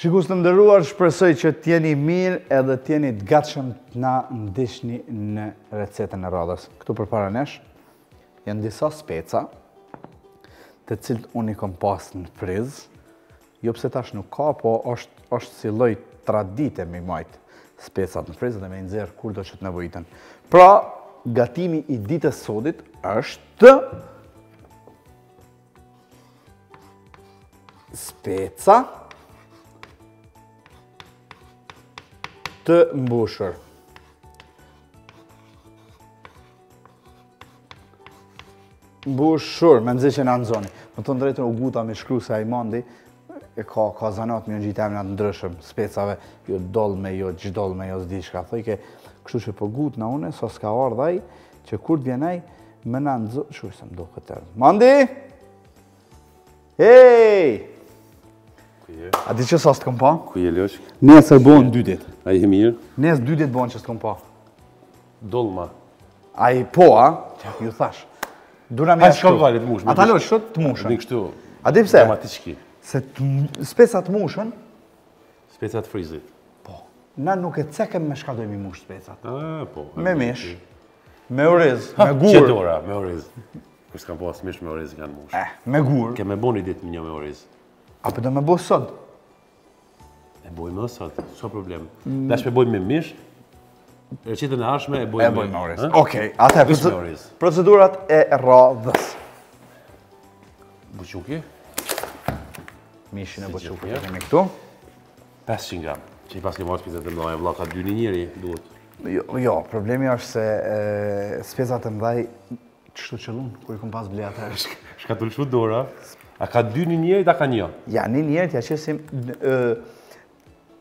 Shikues të nderuar, shpresoj që t'jeni mirë edhe t'jeni të gatshëm të na ndiqni në recetën e radhës. Këtu përpara nesh janë disa speca, të cilët unë i kam pas në frizë. Jo pse tash nuk ka, po është si lloj tradite me majt specat në frizë dhe me nxjerr kurdo që të nevojiten. Pra, gatimi i ditës sodit është speca të mbushur. Mbushur, me nëzhe që në anëzoni. Më të ndrejtën u guta me shkru se a i mandi, ka zanat me në gjitë eminat ndryshëm, specave, jo dolme, jo gjdolme, jo zdi shka. Thojke, kështu që po gut në une, so s'ka ardhaj, që kur t'vjenaj, më në anëzoni, shuj se më do këtër. Mandi! Hej! A di që sa s'të pa? Ku je Losh? Nesër bojnë 2 ditë. A je mirë? Nesër 2 ditë bojnë që s'të pa. Dolma. A i po, a? Ju thash. Dura me shko vale të mushën. Ata Losh, shot të mushën. Në kështu. A di pse? Dramatikë. Se specat mushën. Specat frizit. Po. Na nuk e cekëm me shka dojmë i mush specat. Po. Me mish. Me oriz. Me gur. Qedora, me oriz. Kështë kam pas mish me oriz kanë mush. Me gur. Ke me boni ditë një me oriz. Apo do me bo sot? E bojmë sot, s'ka problem. Dash me bojmë me mish, recetën e arshme e bojmë me oriz. Okej, atëherë procedurat e radhës. Buçuki. Mishin e buçukit kemi këtu. 500 gram. Që i pas ke marrë specat e mëdha, vlla ka 2 në njëri, duhet. Jo, problemi është se specat e mëdhaj çështu qëllun, kur i kom pas ble atëherë. Shka të lëshu dora. A ka 2 në njëri, ta ka një? Ja, një njerë t'ja qesim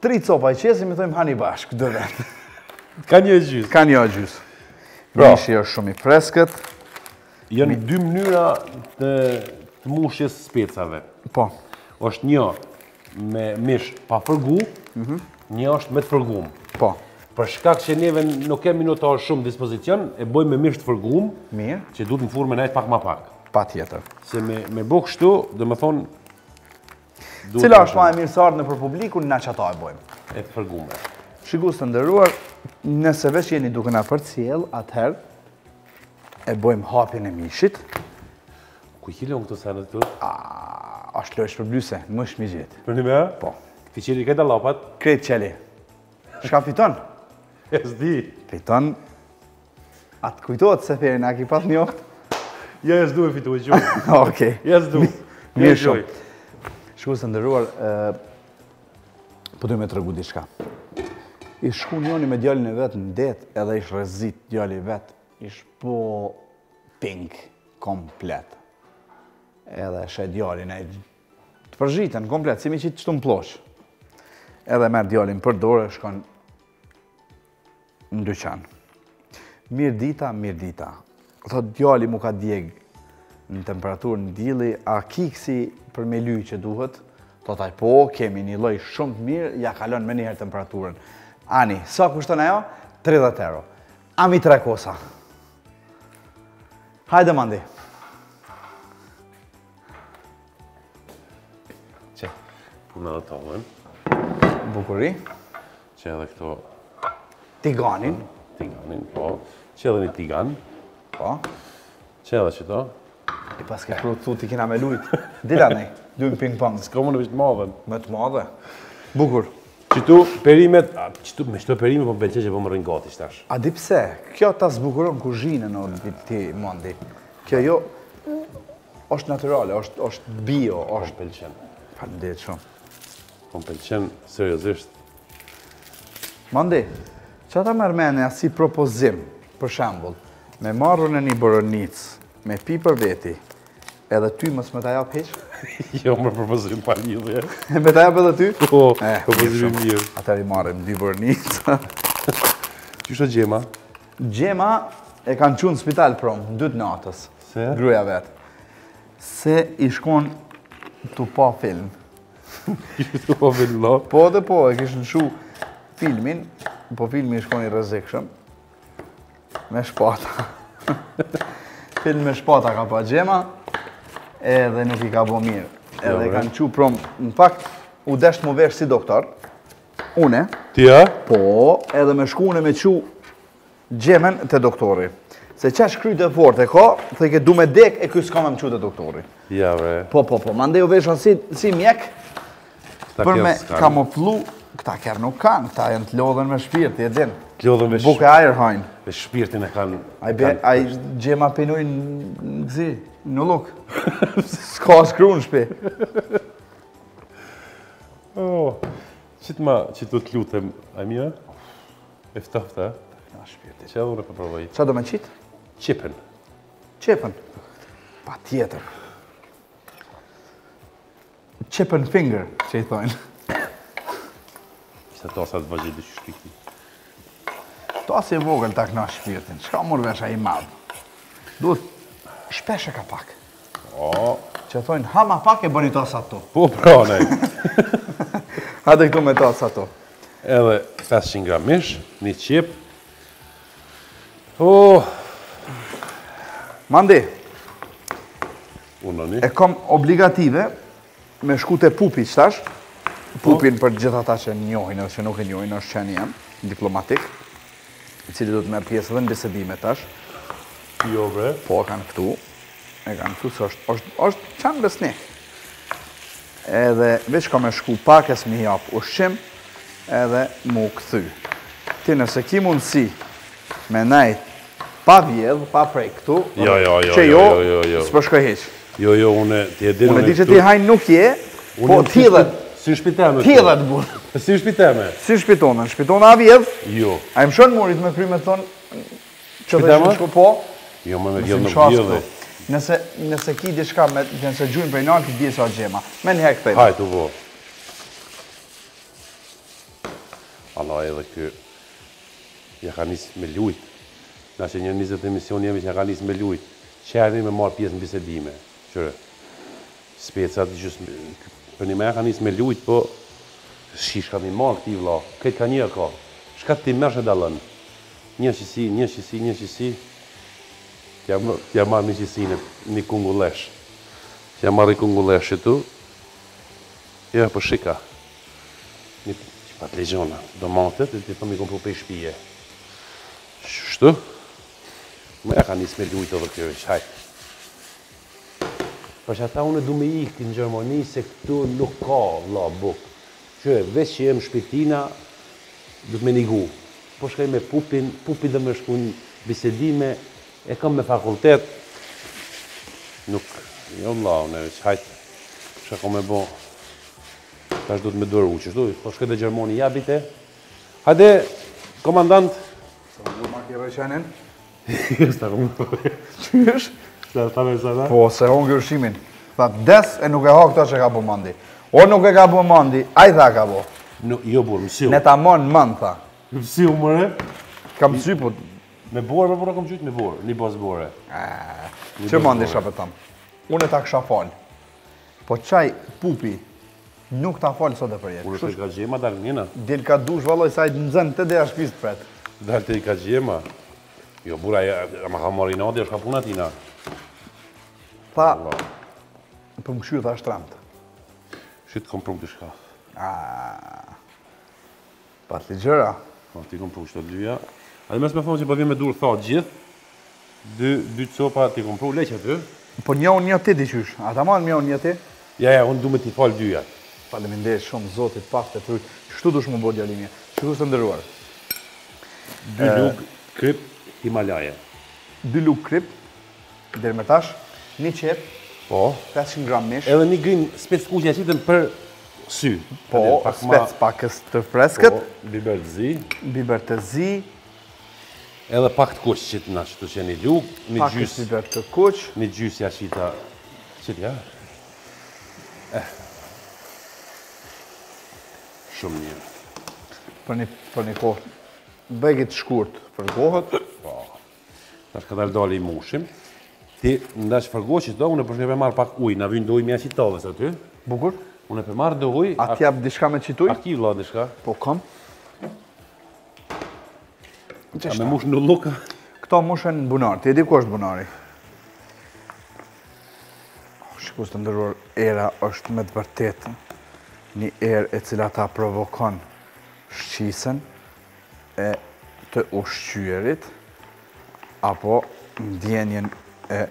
3 copa i qesim, i thojmë hani bashkë, 2 vetë. Ka një gjysë. Ka një gjysë. Mishi është shumë i freskët. Janë 2 mënyra të mushjes specave. Po. Është një me mish pa fërgu, një është me të fërgum. Po. Për shkak që neve nuk kemi notar shumë dispozicion, e bojmë me mish të fërgum, që duhet në furme najtë pak ma pak. Pa tjetër. Se me bo kështu, dhe me thonë... Cila është ma e mirësartë në për publikun, na që ata e bojmë? E të fërgume. Shikus të ndëruar, nëse veç jeni duke na për cjell, atëherë e bojmë hapin e mishit. Ku i kilon këto sanë të të? Ashtë lojsh për blyse, më shmi gjithë. Për një me? Po. Ti qeli këtë lapat? Kretë qeli. Shka fiton? E s'di. Fiton. Atë kujtojtë se theri, na ki pas një oktë. Ja, e s'du e fitu e gjoj. Okej. Ja, s'du. Mirë shumë. Shku së ndërruar, po du me të rëgu diçka. I shku njoni me djallin e vetë në det, edhe ish rëzit djalli vetë, ish po pink, komplet. Edhe shë djallin e të përzhiten komplet, si mi qitë qëtu më plosh. Edhe merë djallin për dore, shkon në dyqan. Mirë dita. Thot djalli mu ka djeg në temperaturë në dili, a kiksi për me lyj që duhet, thotaj po, kemi një lloj shumë të mirë, ja kalon me njëherë temperaturën. Ani, sa kushton ajo? 30 euro. Ami 3 kosa. Hajde mandi. Që, puna dhe tohen. Bukuri. Që edhe këto... Tiganin. Tiganin, po. Që edhe një tigan. Po. Që edhe që to. I pas ke pru të ti kina me lujt. Dila nej, dujmë ping-pong. S'ka më në vishtë madhen. Me të madhe. Bukur. Qëtu perimet, me shto perimet po më belqe që po më rrinë gati shtash. A di pse? Kjo ta zbukuron kuzhinën o ti mandi. Kjo jo, është naturale, është bio, është... Po më pelqen. Faleminderit shumë. Po më pelqen, seriosisht. Mandi, që ata mërmene si propozim, për shambull, me marrën e një boronicë, me pi për veti, edhe ty mës me ta jap heq? Jo, më propozim pa lidhje. Me ta jap edhe ty? Po, propozim mirë. Atër i marrëm 2 boronicë. Qysho gjema? Gjema e kanë qunë në spital prom, 2 natës. Se? Gruja vetë. Se i shkon të pa film. Ishtë të pa film, no? Po dhe po, e kishë në shu filmin, po filmi i shkon i rëzikshëm. Me shpata. Film me shpata ka pa gjema, edhe nuk i ka bo mirë. Edhe kanë qu prom, në fakt, u desht mu vesh si doktor, une, Ti, ja? po, edhe me shkune me qu gjemen të doktori. Se qash kryt e fort e ka, thëke du me dek e ky s'ka me më qu të doktori. Ja, bre. Po, mande u veshën si mjek, për me kamuflu, këta kërë nuk kanë, këta jenë të lodhen me shpirt, e din. Të lodhen me Buke ajer hajnë. Me shpirtin e kanë... A i gjema pinujnë në gzi, në luk. S'ka skru në shpi. Që të lutem, a mija? Eftofta? Na shpirti. Që edhe unë për provoj. Qa do me qitë? Qipen. Qepën. Pa tjetër. Qepën finger, që i thojnë. Kështë ta sa të vazhjit dhe që shpikti. Ta si vogël ta kna shpirtin, qka mor vesha i madhë? Duhet shpeshe ka pak. O, Që thojnë, ha ma pak e bëni ta sa to. po prane. Hade këtu me ta sa to. Edhe 500 gram mish, një qep. Oh, Mandi, unoni. e kom obligative me shku te pupi qëtash. Pupin për gjitha ta që njohin edhe që nuk e njohin, është qeni jam, diplomatik, i cili do të merr pjesë edhe në bisedime tash. Jo, bre. Po, kanë këtu. E kanë këtu, se është qanë besnik. Edhe veç ka me shku pakes mi jap ushqim, edhe mu këthy. Ti nëse ki mundësi me najt pa vjedh, pa prej këtu, që jo, s'përshkoj heq. Jo, unë ti e dinë... Unë di që ti hajnë nuk je, po t'hidhet. Si në shpiteme. T'hidhet, burë. Si në shpiteme. Si shpitonën, shpitona a vjedh, Jo. a im shën murit me kry me thonë, që dhe Shpitema? shku po, Jo, me Nëse vjedh më nuk shas vjedhe. këtu. Nëse ki diçka me nëse gjujnë prej nalë, ti bje sa gjema. Me një hek thejmë. Hajtë u vo. Allah edhe kë... Ja ka njësë me lujt. Na që një 20 emision jemi që ja ka njësë me lujt. Qerni me marë pjesë në bisedime. Qërë, specat gjusë... Për një me ja ka njësë me lujt, po... Shish ka një marë këti vla. Këtë ka një ka. Shka ti mërsh e dalën. Një qësi. T'ja marrë një qësi një kungullesh. T'ja marrë i kungullesh që tu. Ja, po shika. Një që pat legjona. Do matet, dhe ti thëmë i kompru për i shpije. Shtu? Me ja ka njësë me lujtë edhe kjo, hajtë. Për që ata unë du me ikti në Gjermani se këtu nuk ka vla buk. Që veç që jem shpitina, du të me nigu. Po shkaj me pupin dhe me shku në bisedime, e kam me fakultet. Nuk, jo vla, unë veç hajtë. Që kam me bo, tash du të me dëru, që shtu, po shkaj dhe Gjermani jabite. Hajde, komandant. Sa më du ma kjera qenin? Sta kom me Qysh? Sta ta me sada? Po, se hongi ushqimin. Tha, des e nuk e ha këta që ka bu mandi. O nuk e ka bu mandi, a i tha ka bu. Jo, burë, mësiu. Ne ta mon mand, tha. Mësiu, mëre. Kam sy, po... Me borë, me borë, kom qytë me borë. Një bas borë. Që mandi isha për tam? Unë e ta kësha falë. Po qaj pupi, nuk ta falë sot e për jetë. Unë është ka gjema, dalë njëna. Dil ka dush, valoj, sa i nëzën të dhe a shpis të pret. Dalë të i ka gjema. Jo, bura, ma ka mori nadi, është ka puna tina. Tha, për më këshyrë tha shtramtë. Shqitë kom prumë të shka. Pat li gjëra. Po, ti kom prumë shto dyja. A dhe mes me thonë që po vjen me durë tha gjithë. Dy copa ti kom prumë, leqë aty. Po njohën një ti di qysh. A ta manë njohën një ti? Ja, unë du me ti falë dyja. Faleminderit shumë, zotit, pak të tryt. Shtu dush më bo djalimje. Shtu së ndërruar. 2 lukë krip Himalaje. 2 lukë krip, deri me tash, 1 qep, Po. 500 gram mish. Edhe një grim spec kuqja qitën për sy. Po, spec pakës të freskët. Po, biber të zi. Biber të zi. Edhe pak të kuq qitëna që të që një lukë. Një Pakës gjysë. biber të kuq. Një gjysë ja qita. Qitë, ja? Shumë një. Për një kohë. Begit shkurt fërgohet. Po. Tash ka dalë dali i mushim. Ti ndash fërgoqit do, unë përshkaj për marrë pak ujë, na vynë do ujë mja qitavës aty. Bukur. Unë për marrë do ujë. A t'jap diçka me qituj? A ki vla dishka? Po kam. A me mush në luka? Këto mushen në bunar. Ti e di ku është bunari? Shikus të ndërruar, era është me të vërtetë. një erë e cila ta provokon shqisen e të ushqyerit apo ndjenjen e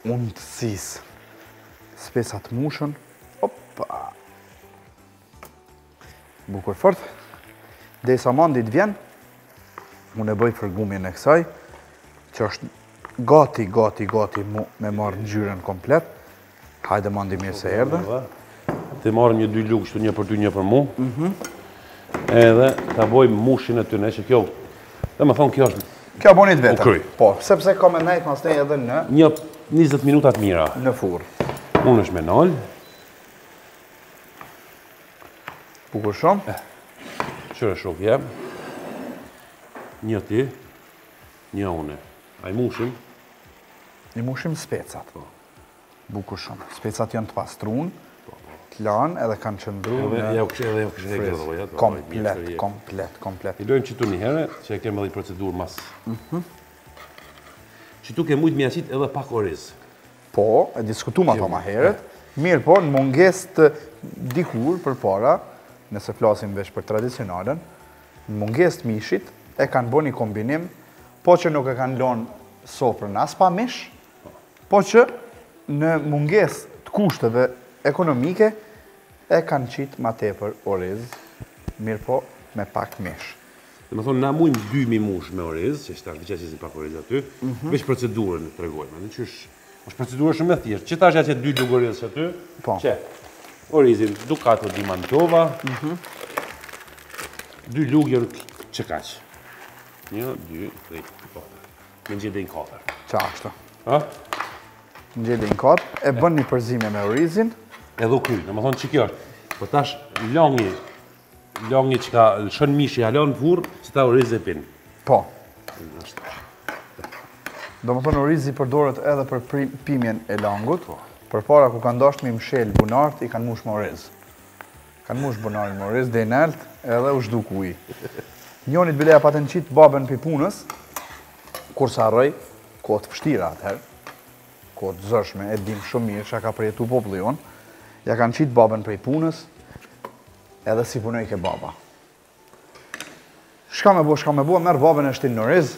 undësisë. Specat mushën, opa! Bukur fort. Dhe sa mandit vjen, unë e bëj fërgumjen e kësaj, që është gati me marrë ngjyrën komplet. Hajde mandi mirë se erdhe. Të marrëm një 2 lugë, shtu një për ty, një për mu. Edhe ta bojmë mushin e ty në, që kjo, dhe më thonë kjo është... Kjo bonit vetëm. Ukryj. Po, sepse ka me nejtë mas nej edhe në... Një 20 minutat mira. Në furrë. Unë është me nalë. Bukur shumë. Qërë shok jem. Një ti, një une. A i mushim? I mushim specat. Bukur shumë. Specat janë të pastruun, të lanë edhe kanë qëndru në frizë. Komplet. I dojmë qëtu një herë, që e kemë edhe i procedurë mas. Qëtu ke mujtë mjaqit edhe pak oriz. Po, e diskutum ato ma heret. Mirë po, në munges të dikur për para, nëse flasim vesh për tradicionalen, në munges të mishit e kanë bo një kombinim, po që nuk e kanë lonë soprën as pa mish, po që në munges të kushteve ekonomike e kanë qitë ma tepër oriz, mirë po me pak mish. Dhe më thonë, na mujmë 2 mush me oriz, që është të si pak oriz aty, veç procedurën të regojmë. është procedurë shumë e thjeshtë. Që ta është që 2 lugë oriz që aty, që orizin Ducato di Mantova, 2 lugë që kaq. 1, 2, 3, 4. Me gjedin 4. Qa ashtë? Në gjedin 4, e bën një përzime me orizin. Edhe u kryjë, në më thonë që kjo është. Po tash longi që ka shën mishi halon në furë, që ta oriz e pinë. Po. Do më thonë orizi përdoret edhe për pimjen e langut, për para ku kanë dasht me mshel bunart, i kanë mush me oriz. Kanë mush bunarin me oriz, dhe i nelt, edhe u shduk uj. Njonit bileja pa të në qitë babën për punës, kur sa rëj, kohë të fështira atëherë, kohë të zërshme, e dim shumë mirë, që ka përjetu popullë jonë, ja kanë qitë babën për punës, edhe si punoj ke baba. Shka me bo, merë babën e shtin në oriz,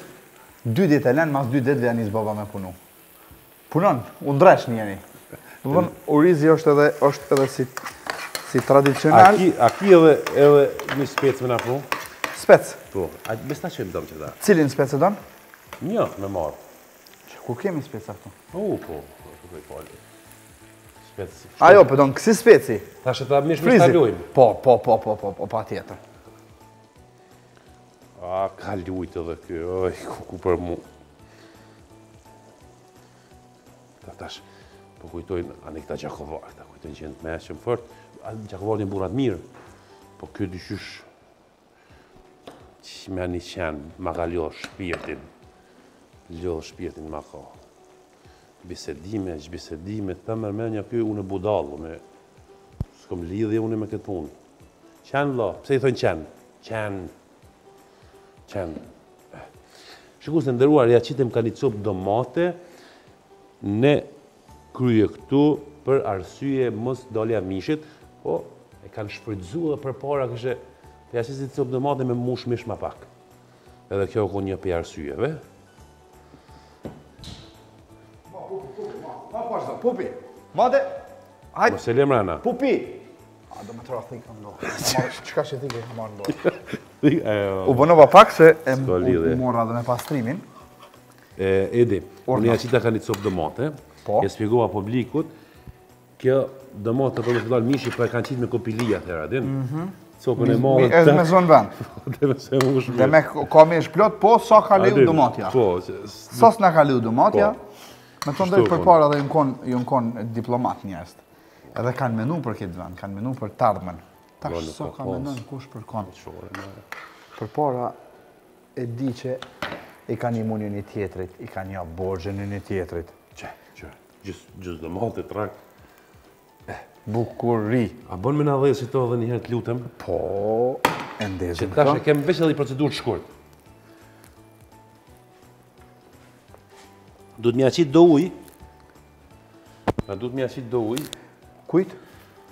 2 ditë e lenë, mas 2 ditëve janë njës baba me punu. Punon, u ndresh njeni. Orizi është edhe si tradicional. A ki edhe një spec me na pru? Spec? Po, a besta që e më dëmë që da? Cilin spec e donë? Një, me marë. Ku kemi speca këtu? Po, spec. Ajo, për donë, kësi speci? Ta shë ta mish me stalojmë. Po, pa tjetër. A, ka lujtë edhe kjo, oj, ku për mu. Tash, po kujtojnë, anë i këta Gjakovar, ta kujtojnë që jenë të meshëm fort. Gjakovar një burat mirë, po kjo dyshysh, që me një qenë, ma ka ljohë shpirtin ma ka. Bisedime, të mërmenja kjo, unë e budalë, s'kom lidhje unë me këtë punë. Qenë, la, pse i thonë qenë? Shiku se ndëruar, ja qitem ka një copë domate në kryje këtu për arsye mos dalja mishit, po e kanë shfrytzu dhe për para kështë ja qisim copë domate me mush mish ma pak. Edhe kjo ko një për arsyeve. Pupi, made, hajtë. Mos e lemrana. Pupi! A, do me të rathik në ndohë. Qëka që ti ke marrë ndohë? U bënova pak se e mora dhe me pastrimin. Edi, unë ja qita ka një copë dëmate, e spjegova publikut, kjo dëmate për në të dalë mishi, për e kanë qitë me kopilia të heradin. Copën e marë... E me zonë vend. Dhe me ka me shplot, po sa ka liu dëmatja. Sa s'na ka liu dëmatja, me të ndërë për para dhe ju në konë diplomat njërst. Edhe kanë menu për këtë vend, kanë menu për tardhmen. Tash sa ka mendon kush për konë. Për para e di që i ka një munjë një tjetrit, i ka një borgjën një tjetrit. Që, gjusë dhe matë të trak. Bukuri. A bon me nga dhe si to dhe njëherë të lutem? Po, e ndezim këto. Që tash e kemë veç edhe i procedurë shkurt. Du të mja qitë do uj. Do të mja qitë do uj. Kujt?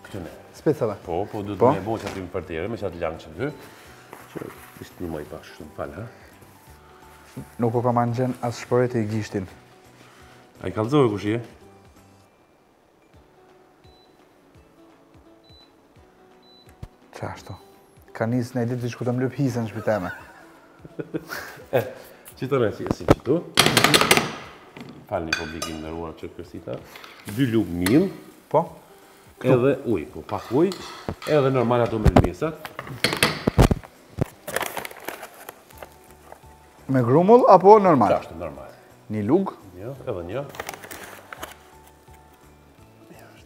Këtëne. specave. Po du të me bo që aty më përtere, me që atë langë që të që ishtë një maj pashë, shumë falë, ha? Nuk u ka ma në gjenë asë shpëret e i gishtin. A i kalëzove kush je? Qashtu. Ka njësë në ditë që ku të më lëpë hisën në shpiteme. Që të rësi, si që tu. Falë një publikim në ruar që kërsita. 2 lukë milë. Po? Edhe uj, po pak uj. Edhe normal ato me lmesat. Me grumull apo normal? Qashtu, normal. Një lugë, Një, edhe një.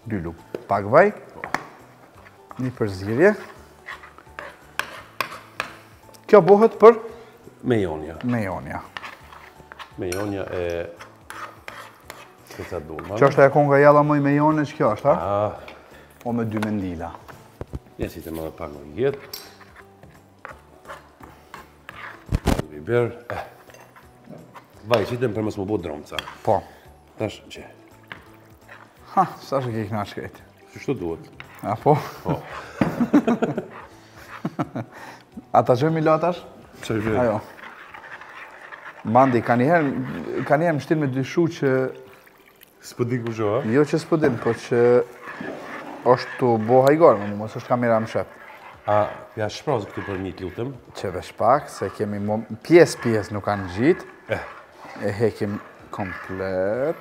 2 lugë. Pak vaj. Një përzirje. Kjo bëhet për Mejonja. mejonja. Mejonja e... Kësa dulma. Që është e konga jalla mëj mejone që kjo është, ha? Ah, O me 2 mendila. një si të më dhe pak më jetë. Biber. Vaj, qitëm për mësë më bo dromca. Po. Tash, që? Ha, sa shë ke këna shkrejt? Qështu duhet? A po? Po. Ata që mi latash? Që është bërë? Ajo. Mandi, ka njëherë më shtin me dyshu që... S'po di ku shoha? Jo që s'pëdim, po që... është të bo hajgar, më mos është kamera më shep. A, ja shprazë këtu për një të lutëm? Që vesh pak, se kemi pjesë nuk kanë gjitë. E hekim komplet.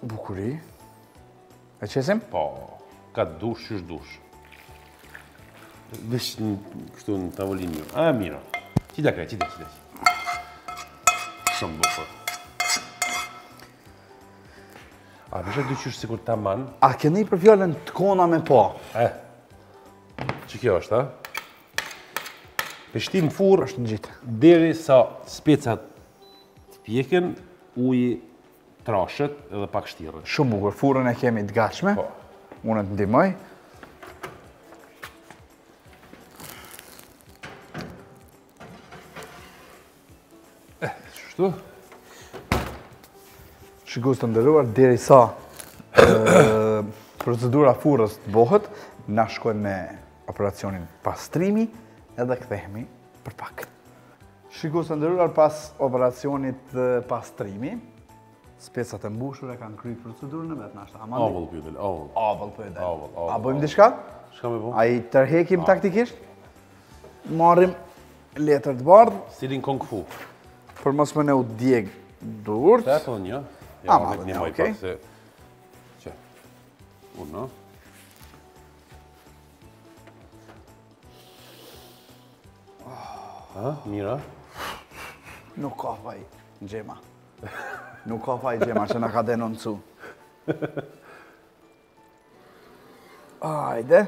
Bukuri. E qesim? Po, ka dush, qysh dush. Vesh në kështu në tavolinë një. A, mira. Qita krej, qita. Shumë bukër. A, përshë dy qysh sikur ta man? A keni për fjallën të kona me po? Që kjo është, ha? Peshtim furë Është në gjitë. deri sa specat të pjeken, uji trashët edhe pak shtirën. Shumë bukur, furën e kemi të gatshme. Po. Unë të ndimoj. Qështu? Shikus të ndëruar, deri sa procedura furës të bëhet, na shkojmë me operacionin pastrimi edhe kthehemi për pak. Shikus të ndëruar, pas operacionit pastrimi, specat e mbushur e kanë kryjt procedurën e vetë në ashtë. Avull pjutëll, avull. Avull për edhe. Avull. A bëjmë diçka? Shka me po? A i tërhekim taktikisht? Marrim letër të bardhë, Stilin kung fu. për mos më ne u djeg durt. Se ato një. A, Ja, ma, rrit një ja, maj okej. pak se... Që? Unë, no? Ha, mira? Nuk ka faj gjema. Nuk ka faj gjema që na ka denoncu. Ajde.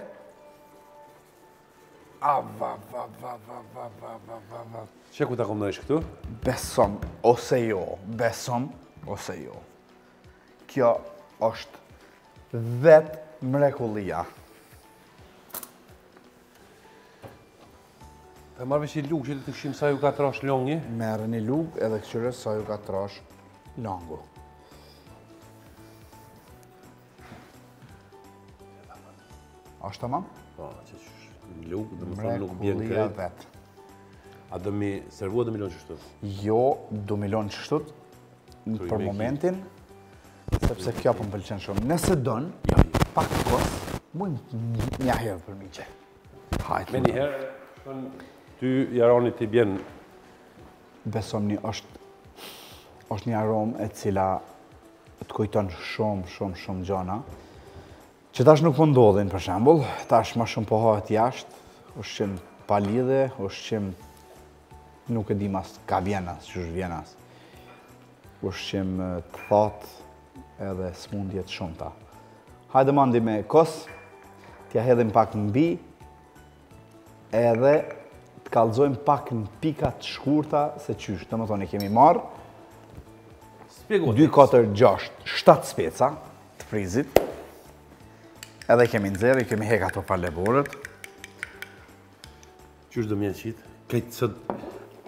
Që ku ta kom në ishë këtu? Besom ose jo, besom ose jo. Kjo është vetë mrekullia. Ta marrë vesh i lukë që të këshim sa ju ka trash longi? Merë një lugë edhe këqyre sa ju ka trash longu. Ashtë tamam? Po, që lukë, dhe më thonë nuk bjen Mrekullia krejt. vetë. A do mi servua dhe milon qështu? Jo, do milon qështut, për me momentin, sepse kjo për më pëlqen shumë. Nëse donë, pak kos, mujnë një herë për miqe. Hajtë. Me njëherë, ty jaroni ti bjen Besomni është një aromë e cila të kujton shumë gjana, që tash nuk po ndodhin për shembull, tash më shumë po hahet jashtë, ushqim pa lidhje, ushqim nuk e di mas ka vjenas, qysh vjenas. Ushqim të thatë edhe smundje të shumta. Hajde mandi me kos, t'ja hedhim pak në mbi, edhe të kallëzojmë pak në pika të shkurta se qysh. Të më thoni, kemi marrë 2, 4, 6, 7 speca të frizit, edhe kemi nxerë, kemi hek ato paleborët. Qysh do mjenë qitë? Kajtë sët...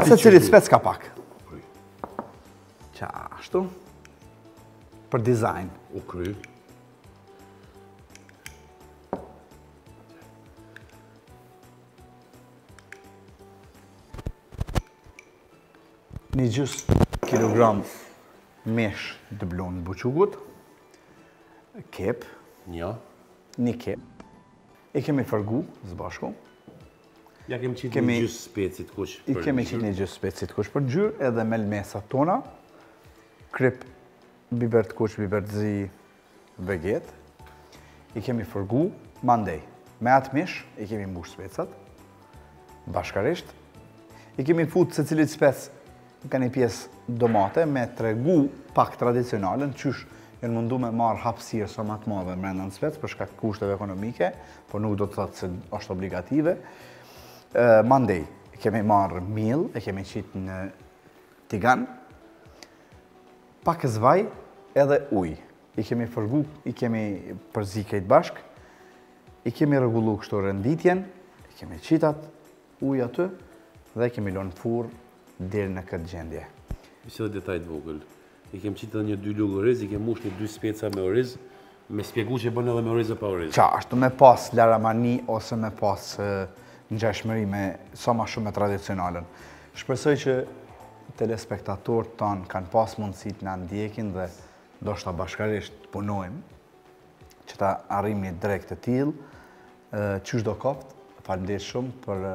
Se cilit spec ka pak. Qashtu. për dizajn. U kry. Një gjys kilogram mesh dëblon buçugut, kep, Një. një kep. I kemi fërgu zbashku. Ja kemi qitë një gjysë specit kush. I kemi qitë një gjysë specit kush për gjyrë, edhe melmesat tona, krip, biber të kuq, biber të zi, veget. I kemi fërgu, mandej. Me atë mish, i kemi mbush specat, bashkarisht. I kemi fut se cilit spec ka një pjesë domate me tregu pak tradicionalen, qysh janë mundu me marrë hapësirë sa më të madhe brenda në spec për shkak kushteve ekonomike, por nuk do të thotë se është obligative. Mandej, kemi marrë miell, e kemi qitë në tigan, pak zvaj edhe ujë. I kemi fërgu, i kemi përzi krejt bashk, i kemi rregullu kështu renditjen, i kemi qitat ujë aty dhe i kemi lënë furr deri në këtë gjendje. Ishte dhe detaj të vogël. I kem qitë edhe një 2 lugë oriz, i kem mush një 2 speca me oriz, me spjegu që bën edhe me oriz e pa oriz. Qa, ashtu me pas laramani ose me pas ngjashmëri me sa ma shumë me tradicionalen. Shpresoj që telespektatorët tanë kanë pas mundësi të na ndjekin dhe ndoshta bashkarisht punojmë që ta arrijmë një drejt të tillë. Qysh do koft, faleminderit shumë për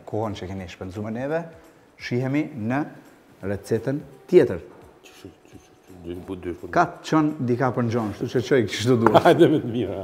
kohën që keni shpenzuar me neve. Shihemi në recetën tjetër. Ka të qënë dika për në gjonë, shtu që qëj kështu duhet. Hajde me të mira.